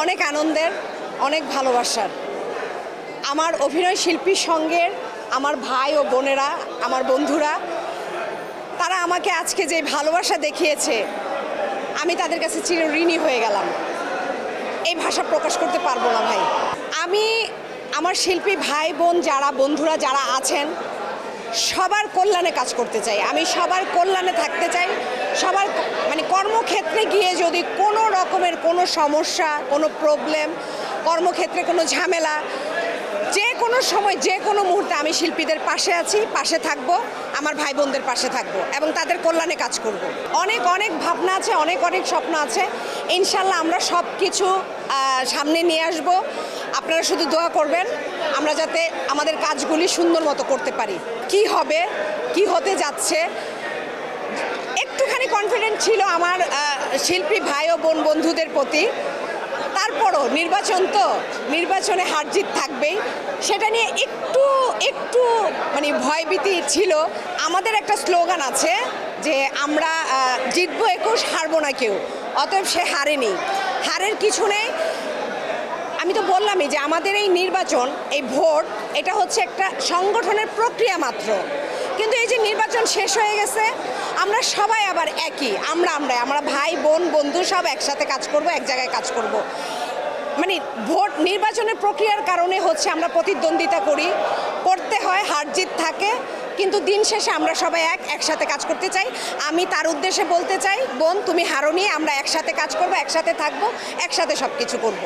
অনেক আনন্দের, অনেক ভালোবাসার। আমার অভিনয় শিল্পীর সঙ্গে আমার ভাই ও বোনেরা, আমার বন্ধুরা, তারা আমাকে আজকে যে ভালোবাসা দেখিয়েছে, আমি তাদের কাছে চিরঋণী হয়ে গেলাম। এই ভাষা প্রকাশ করতে পারবো না ভাই। আমি আমার শিল্পী ভাই বোন যারা, বন্ধুরা যারা আছেন, সবার কল্যাণে কাজ করতে চাই। আমি সবার কল্যাণে থাকতে চাই। সবার কর্মক্ষেত্রে গিয়ে যদি কোনো রকমের কোনো সমস্যা, কোনো প্রবলেম, কর্মক্ষেত্রে কোনো ঝামেলা, যে কোনো সময় যে কোনো মুহূর্তে আমি শিল্পীদের পাশে আছি, পাশে থাকব, আমার ভাই বোনদের পাশে থাকব এবং তাদের কল্যাণে কাজ করব। অনেক অনেক ভাবনা আছে, অনেক অনেক স্বপ্ন আছে। ইনশাল্লাহ আমরা সব কিছু সামনে নিয়ে আসব। আপনারা শুধু দোয়া করবেন আমরা যাতে আমাদের কাজগুলি সুন্দর মতো করতে পারি। কি হবে, কি হতে যাচ্ছে, একটুখানি কনফিডেন্ট ছিল আমার শিল্পী ভাই ও বোন বন্ধুদের প্রতি। তারপরও নির্বাচন তো, নির্বাচনে হার জিত থাকবেই, সেটা নিয়ে একটু একটু ভয়ভীতি ছিল। আমাদের একটা স্লোগান আছে যে আমরা জিতবো 21, হারবো না কেউ। অতএব সে হারেনি, হারের কিছু নেই। আমি তো বললামই যে আমাদের এই নির্বাচন, এই ভোট, এটা হচ্ছে একটা সংগঠনের প্রক্রিয়া মাত্র। কিন্তু এই যে নির্বাচন শেষ হয়ে গেছে, আমরা সবাই আবার একই, আমরা ভাই বোন বন্ধু সব একসাথে কাজ করব, এক জায়গায় কাজ করব। ভোট নির্বাচনের প্রক্রিয়ার কারণে হচ্ছে আমরা প্রতিদ্বন্দ্বিতা করি, করতে হয়, হার জিত থাকে, কিন্তু দিন শেষে আমরা সবাই একসাথে কাজ করতে চাই। আমি তার উদ্দেশ্যে বলতে চাই, বোন তুমি হারোনি, আমরা একসাথে কাজ করব, একসাথে থাকবো, একসাথে সব কিছু করব।